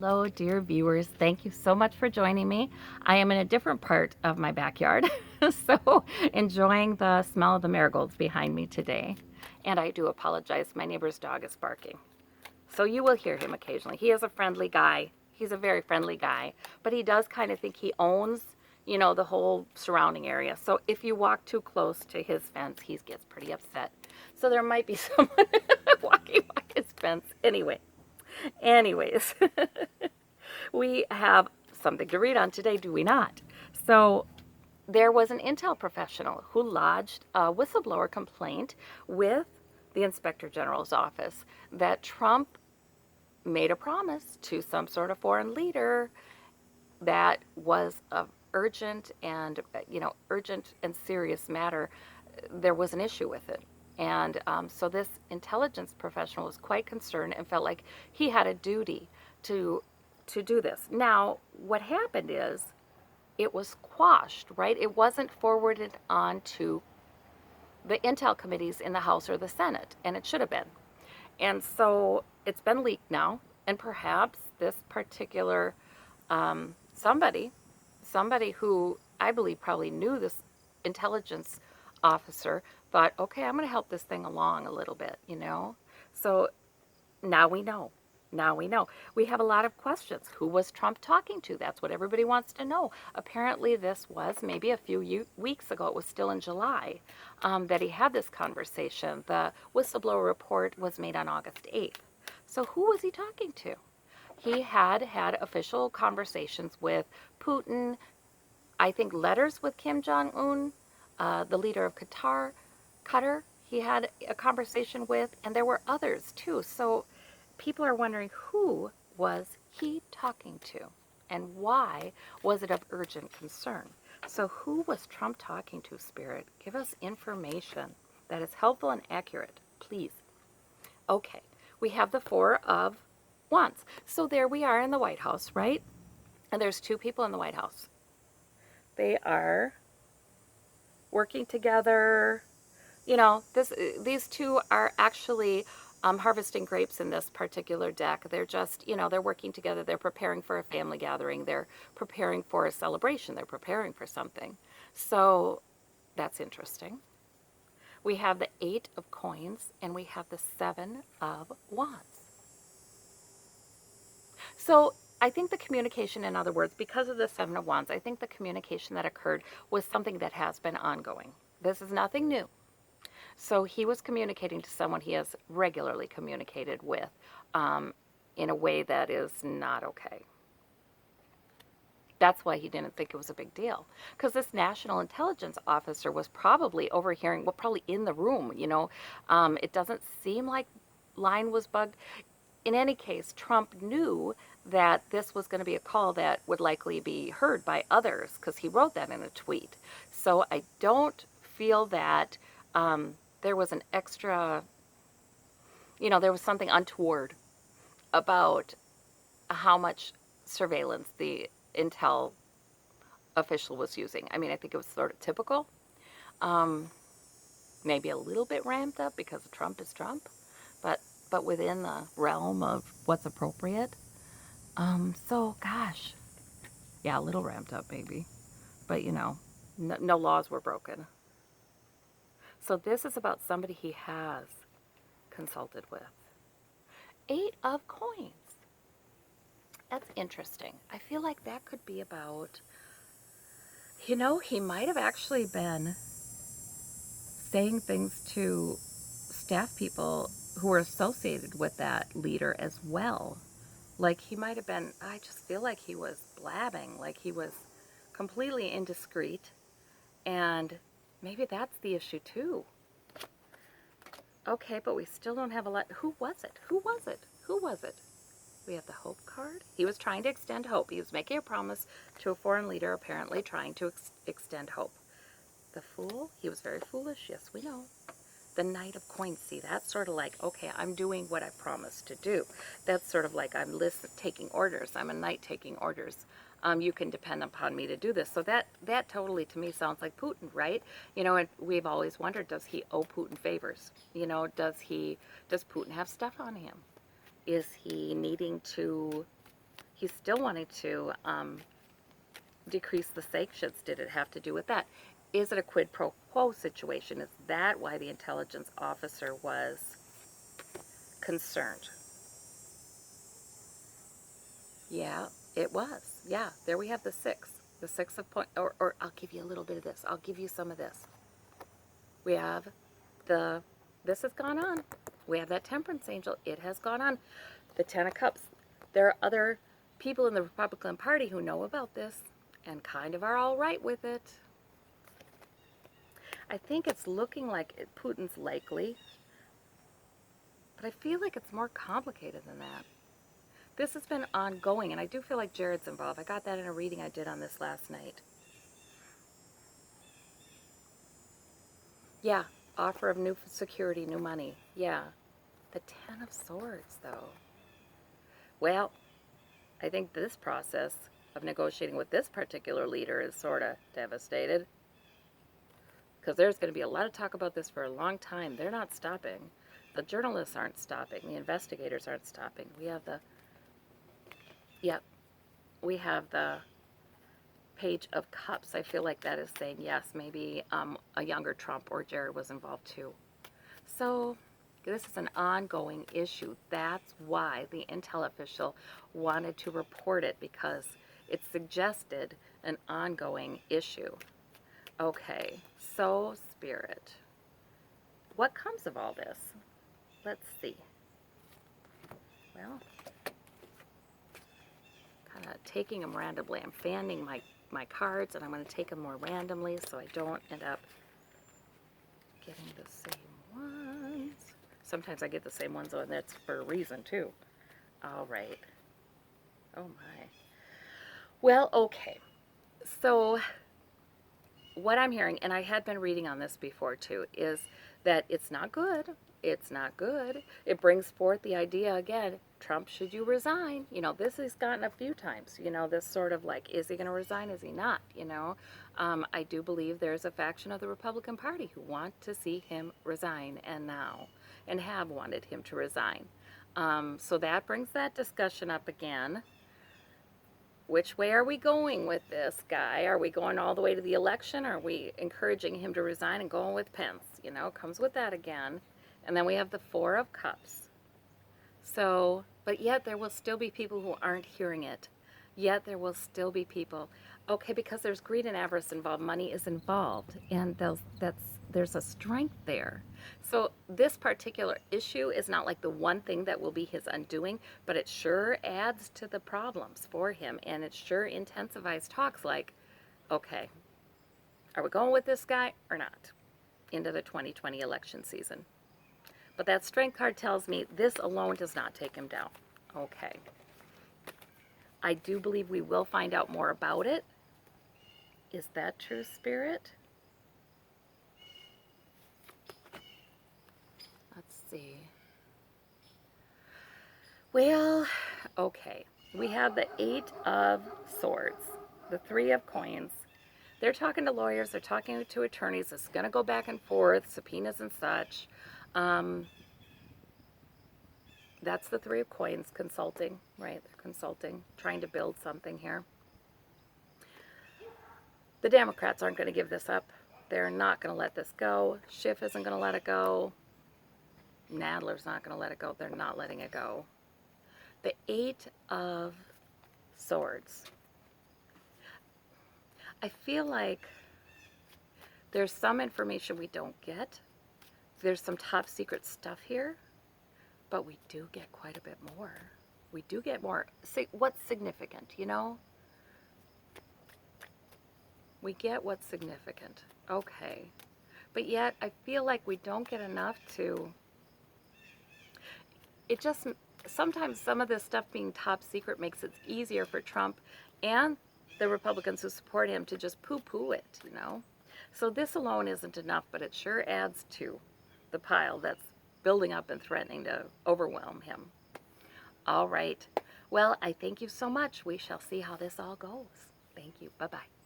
Hello, dear viewers. Thank you so much for joining me. I am in a different part of my backyard, so enjoying the smell of the marigolds behind me today. And I do apologize, my neighbor's dog is barking. So you will hear him occasionally. He is a friendly guy. He's a very friendly guy, but he does kind of think he owns, the whole surrounding area. So if you walk too close to his fence, he gets pretty upset. So there might be someone walking by his fence. Anyways, we have something to read on today, do we not? So there was an Intel professional who lodged a whistleblower complaint with the Inspector General's office that Trump made a promise to some sort of foreign leader that was of urgent and serious matter. There was an issue with it. And so this intelligence professional was quite concerned and felt like he had a duty to do this. Now, what happened is it was quashed, right? It wasn't forwarded on to the Intel committees in the House or the Senate, and it should have been. And so it's been leaked now, and perhaps this particular somebody who I believe probably knew this intelligence officer thought, okay, I'm going to help this thing along a little bit. So now we know. Now we know. We have a lot of questions. Who was Trump talking to? That's what everybody wants to know. Apparently, this was maybe a few weeks ago. It was still in July that he had this conversation. The whistleblower report was made on August 8th. So who was he talking to? He had official conversations with Putin, I think letters with Kim Jong-un, the leader of Qatar, he had a conversation with, and there were others too. So people are wondering, who was he talking to, and why was it of urgent concern? So who was Trump talking to, Spirit? Give us information that is helpful and accurate, please. Okay, we have the Four of Wands. So there we are in the White House, right? And there's two people in the White House. They are working together. These two are actually harvesting grapes in this particular deck. They're just, they're working together. They're preparing for a family gathering. They're preparing for a celebration. They're preparing for something. So that's interesting. We have the Eight of Coins, and we have the Seven of Wands. So I think the communication, in other words, because of the Seven of Wands, I think the communication that occurred was something that has been ongoing. This is nothing new. So he was communicating to someone he has regularly communicated with in a way that is not okay. That's why he didn't think it was a big deal. Because this national intelligence officer was probably overhearing, well, probably in the room, It doesn't seem like line was bugged. In any case, Trump knew that this was going to be a call that would likely be heard by others because he wrote that in a tweet. So I don't feel that there was an extra, there was something untoward about how much surveillance the intel official was using. I mean, I think it was sort of typical, maybe a little bit ramped up because Trump is Trump, but within the realm of what's appropriate. So gosh, yeah, a little ramped up maybe, but no laws were broken. So this is about somebody he has consulted with. Eight of Coins. That's interesting. I feel like that could be about, he might have actually been saying things to staff people who were associated with that leader as well. Like he might have been, I just feel like he was blabbing, like he was completely indiscreet, and maybe that's the issue too. Okay, but we still don't have a lot. Who was it? Who was it? Who was it? We have the Hope card. He was trying to extend hope. He was making a promise to a foreign leader, apparently trying to extend hope. The Fool, he was very foolish. Yes, we know. The Knight of Coins. See, that's sort of like, okay, I'm doing what I promised to do. That's sort of like I'm taking orders. I'm a knight taking orders. You can depend upon me to do this. So that totally to me sounds like Putin, right? And we've always wondered, does he owe Putin favors? Does Putin have stuff on him? Is he needing to, he still wanted to decrease the sanctions. Did it have to do with that? Is it a quid pro quo situation? Is that why the intelligence officer was concerned? Yeah, it was. Yeah, there we have the six. The six of point, or I'll give you a little bit of this. I'll give you some of this. We have this has gone on. We have that temperance angel. It has gone on. The Ten of Cups. There are other people in the Republican Party who know about this and kind of are all right with it. I think it's looking like Putin's likely, but I feel like it's more complicated than that. This has been ongoing, and I do feel like Jared's involved. I got that in a reading I did on this last night. Yeah, offer of new security, new money. Yeah. The Ten of Swords, though. Well, I think this process of negotiating with this particular leader is sort of devastated. Because there's going to be a lot of talk about this for a long time. They're not stopping. The journalists aren't stopping. The investigators aren't stopping. We have the Page of Cups. I feel like that is saying yes, maybe a younger Trump or Jared was involved too. So this is an ongoing issue. That's why the intel official wanted to report it, because it suggested an ongoing issue. Okay, so Spirit, what comes of all this? Let's see. Well, kind of taking them randomly. I'm fanning my cards, and I'm going to take them more randomly so I don't end up getting the same ones. Sometimes I get the same ones, and that's for a reason, too. All right. Oh, my. Well, okay. So what I'm hearing, and I had been reading on this before, too, is that it's not good. It's not good. It brings forth the idea again, Trump, should you resign? You know, this he's gotten a few times, you know, this sort of like, is he going to resign? Is he not? You know, I do believe there's a faction of the Republican Party who want to see him resign and have wanted him to resign. So that brings that discussion up again. Which way are we going with this guy? Are we going all the way to the election? Or are we encouraging him to resign and going with Pence? You know, comes with that again. And then we have the Four of Cups. So, but yet there will still be people who aren't hearing it. Yet there will still be people. Okay, because there's greed and avarice involved, money is involved, and there's a strength there. So this particular issue is not like the one thing that will be his undoing, but it sure adds to the problems for him, and it sure intensifies talks like, okay, are we going with this guy or not into the 2020 election season? But that strength card tells me this alone does not take him down. Okay. I do believe we will find out more about it. Is that true, Spirit? Let's see. Well, okay. We have the Eight of Swords, the Three of Coins. They're talking to lawyers. They're talking to attorneys. It's going to go back and forth, subpoenas and such. That's the Three of Coins, consulting, right? They're consulting, trying to build something here. The Democrats aren't going to give this up. They're not going to let this go. Schiff isn't going to let it go. Nadler's not going to let it go. They're not letting it go. The Eight of Swords. I feel like there's some information we don't get. There's some top secret stuff here. But we do get quite a bit more. We do get more. What's significant, you know? We get what's significant. Okay. But yet, I feel like we don't get enough to... It just... Sometimes some of this stuff being top secret makes it easier for Trump and the Republicans who support him to just poo-poo it, you know? So this alone isn't enough, but it sure adds to the pile that's building up and threatening to overwhelm him. All right. Well, I thank you so much. We shall see how this all goes. Thank you. Bye-bye.